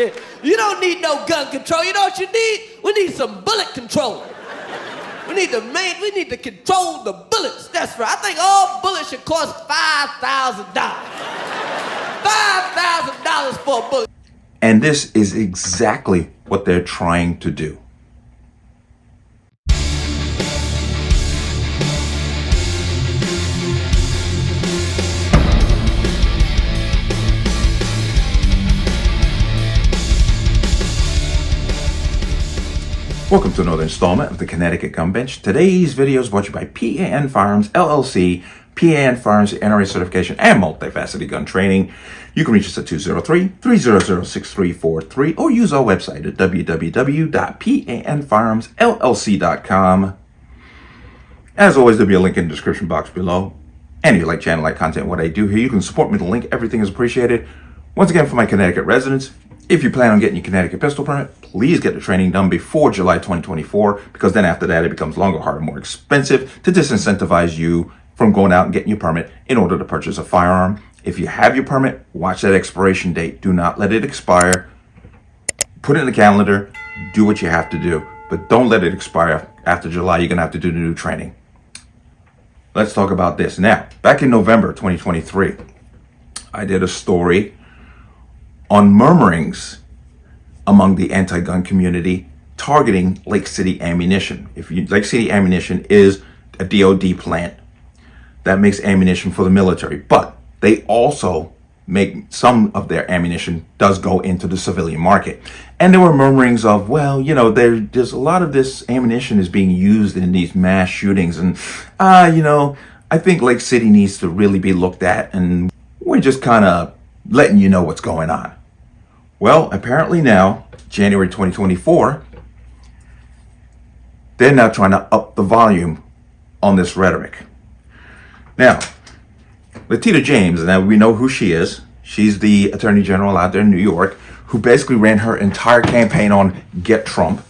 shit. You don't need no gun control. You know what you need? We need some bullet control. We need to control the bullets. That's right. I think all bullets should cost $5,000. $5,000 for a bullet. And this is exactly what they're trying to do. Welcome to another installment of the Connecticut Gun Bench. Today's video is brought to you by P.A.N. Firearms, LLC, P.A.N. Firearms NRA certification and multifaceted gun training. You can reach us at 203-300-6343 or use our website at www.panfirearmsllc.com. As always, there'll be a link in the description box below. And if you like channel, like content, what I do here, you can support me with the link. Everything is appreciated. Once again, for my Connecticut residents, if you plan on getting your Connecticut pistol permit, please get the training done before July 2024, because then after that, it becomes longer, harder, more expensive to disincentivize you from going out and getting your permit in order to purchase a firearm. If you have your permit, watch that expiration date. Do not let it expire. Put it in the calendar. Do what you have to do, but don't let it expire. After July, you're going to have to do the new training. Let's talk about this. Now, back in November 2023, I did a story on murmurings among the anti-gun community targeting Lake City Ammunition. Lake City Ammunition is a DOD plant that makes ammunition for the military, but they also make some of their ammunition does go into the civilian market. And there were murmurings of, well, you know, there's a lot of this ammunition is being used in these mass shootings, and you know, I think Lake City needs to really be looked at, and we're just kind of letting you know what's going on. Well, apparently now, January 2024, they're now trying to up the volume on this rhetoric. Now, Letitia James, now we know who she is. She's the Attorney General out there in New York, who basically ran her entire campaign on Get Trump,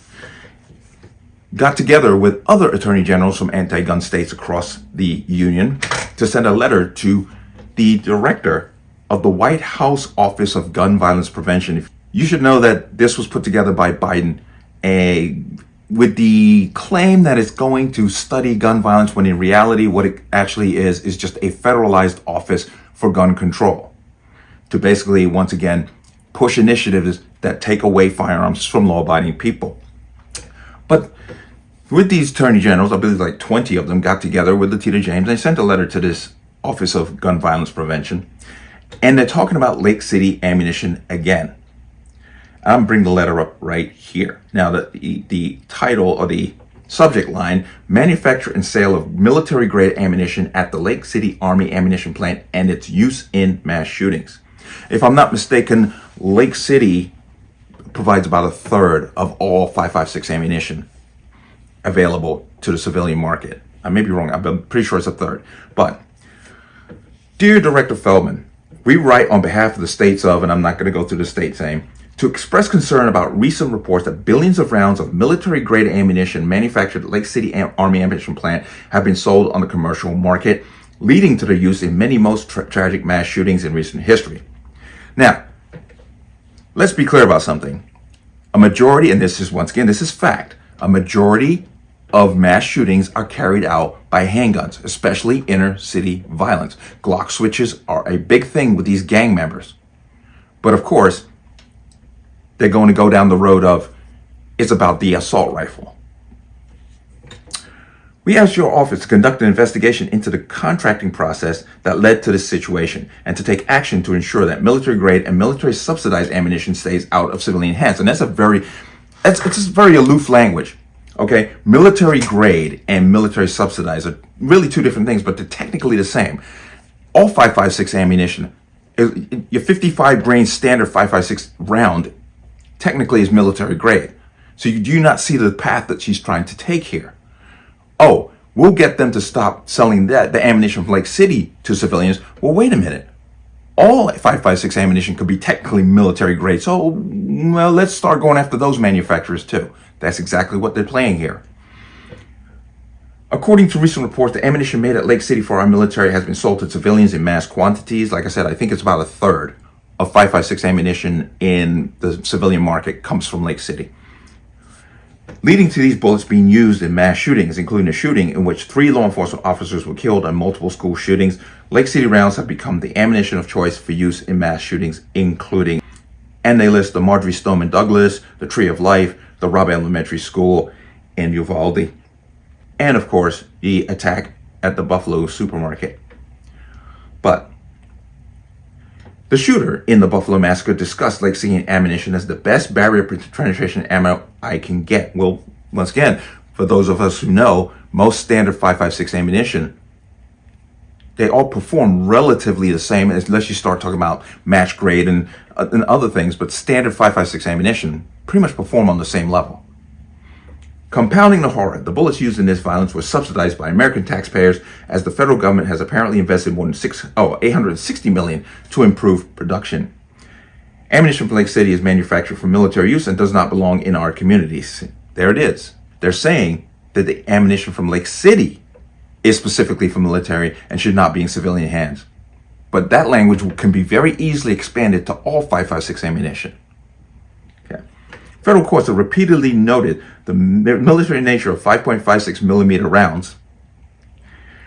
got together with other Attorney Generals from anti-gun states across the union to send a letter to the director of the White House Office of Gun Violence Prevention. You should know that this was put together by Biden with the claim that it's going to study gun violence, when in reality what it actually is just a federalized office for gun control, to basically, once again, push initiatives that take away firearms from law-abiding people. But with these attorney generals, I believe like 20 of them got together with Letitia James. They sent a letter to this Office of Gun Violence Prevention, and they're talking about Lake City Ammunition again. I'm bringing the letter up right here. Now, the title or the subject line: manufacture and sale of military-grade ammunition at the Lake City Army Ammunition Plant and its use in mass shootings. If I'm not mistaken, Lake City provides about a third of all 5.56 ammunition available to the civilian market. I may be wrong. I'm pretty sure it's a third. But, dear Director Feldman, we write on behalf of the states of, and I'm not going to go through the state's name, to express concern about recent reports that billions of rounds of military-grade ammunition manufactured at Lake City Army Ammunition Plant have been sold on the commercial market, leading to their use in many most tragic mass shootings in recent history. Now, let's be clear about something. A majority, and this is, once again, this is fact, a majority of mass shootings are carried out by handguns, especially inner city violence. Glock switches are a big thing with these gang members. But of course, they're going to go down the road of, it's about the assault rifle. We asked your office to conduct an investigation into the contracting process that led to this situation, and to take action to ensure that military grade and military subsidized ammunition stays out of civilian hands. And that's it's just very aloof language. Okay, military grade and military subsidized are really two different things, but they're technically the same. All 5.56 ammunition, your 55 grain standard 5.56 round technically is military grade. So you do not see the path that she's trying to take here. Oh, we'll get them to stop selling the ammunition from Lake City to civilians. Well, wait a minute. All 5.56 ammunition could be technically military grade. So, well, let's start going after those manufacturers too. That's exactly what they're playing here. According to recent reports, the ammunition made at Lake City for our military has been sold to civilians in mass quantities. Like I said, I think it's about a third of 5.56 ammunition in the civilian market comes from Lake City, leading to these bullets being used in mass shootings, including a shooting in which 3 law enforcement officers were killed and multiple school shootings. Lake City rounds have become the ammunition of choice for use in mass shootings, including, and they list the Marjorie Stoneman Douglas, the Tree of Life, the Robb Elementary School in Uvalde, and of course, the attack at the Buffalo supermarket. But the shooter in the Buffalo massacre discussed Lake City ammunition as the best barrier penetration ammo I can get. Well, once again, for those of us who know, most standard 5.56 ammunition, they all perform relatively the same, unless you start talking about match grade and other things, but standard 5.56 ammunition pretty much perform on the same level. Compounding the horror, the bullets used in this violence were subsidized by American taxpayers, as the federal government has apparently invested more than $860 million to improve production. Ammunition from Lake City is manufactured for military use and does not belong in our communities. There it is. They're saying that the ammunition from Lake City is specifically for military and should not be in civilian hands. But that language can be very easily expanded to all 5.56 ammunition. Okay. Federal courts have repeatedly noted the military nature of 5.56 millimeter rounds,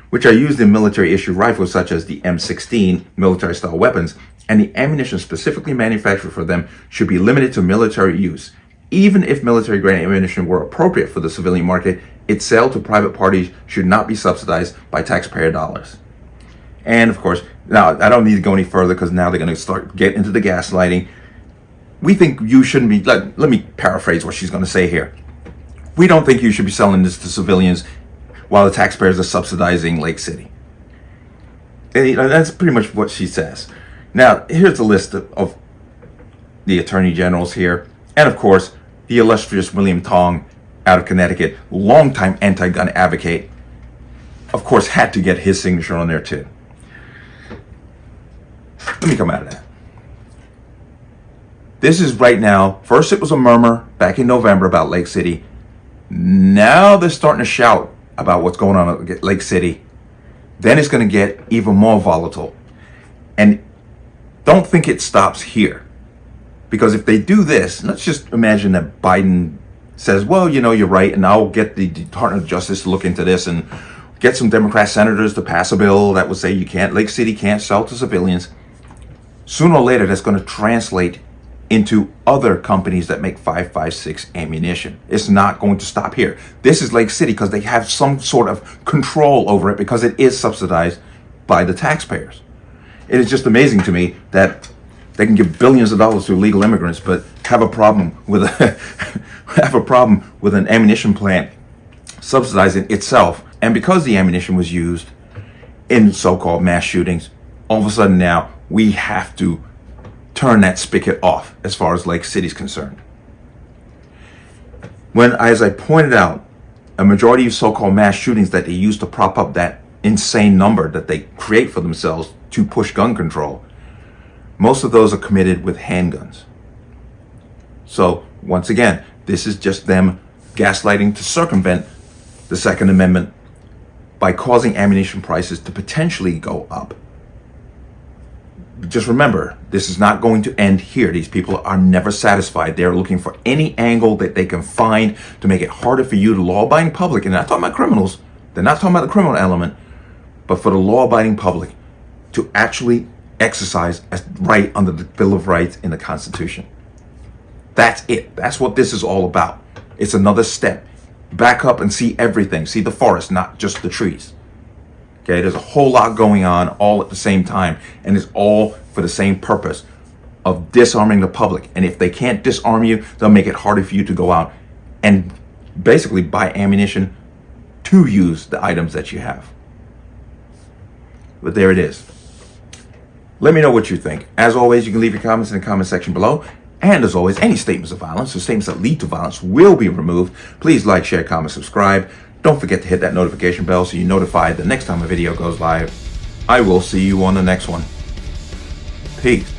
which are used in military issue rifles such as the M16 military style weapons, and the ammunition specifically manufactured for them should be limited to military use. Even if military grade ammunition were appropriate for the civilian market, its sale to private parties should not be subsidized by taxpayer dollars. And of course, now I don't need to go any further because now they're going to start getting into the gaslighting. We think you shouldn't be, let me paraphrase what she's going to say here. We don't think you should be selling this to civilians while the taxpayers are subsidizing Lake City. And that's pretty much what she says. Now, here's a list of the attorney generals here. And of course, the illustrious William Tong out of Connecticut, longtime anti-gun advocate, of course, had to get his signature on there too. Let me come out of that. This is right now, first it was a murmur back in November about Lake City. Now they're starting to shout about what's going on at Lake City. Then it's going to get even more volatile. And don't think it stops here. Because if they do this, let's just imagine that Biden says, well, you know, you're right, and I'll get the Department of Justice to look into this and get some Democrat senators to pass a bill that would say Lake City can't sell to civilians. Sooner or later, that's going to translate into other companies that make 5.56 ammunition. It's not going to stop here. This is Lake City because they have some sort of control over it because it is subsidized by the taxpayers. It is just amazing to me that they can give billions of dollars to illegal immigrants, but have a problem with an ammunition plant subsidizing itself. And because the ammunition was used in so-called mass shootings, all of a sudden now we have to turn that spigot off as far as Lake City is concerned. When, as I pointed out, a majority of so-called mass shootings that they use to prop up that insane number that they create for themselves to push gun control, most of those are committed with handguns. So, once again, this is just them gaslighting to circumvent the Second Amendment by causing ammunition prices to potentially go up. Just remember, this is not going to end here. These people are never satisfied. They're looking for any angle that they can find to make it harder for you, the law-abiding public, and they're not talking about criminals, they're not talking about the criminal element, but for the law-abiding public to actually exercise a right under the Bill of Rights in the Constitution. That's it. That's what this is all about. It's another step. Back up and see everything. See the forest, not just the trees. Okay, there's a whole lot going on all at the same time, and it's all for the same purpose of disarming the public. And if they can't disarm you, they'll make it harder for you to go out and basically buy ammunition to use the items that you have. But there it is. Let me know what you think. As always, you can leave your comments in the comment section below. And as always, any statements of violence or statements that lead to violence will be removed. Please like, share, comment, subscribe. Don't forget to hit that notification bell so you're notified the next time a video goes live. I will see you on the next one. Peace.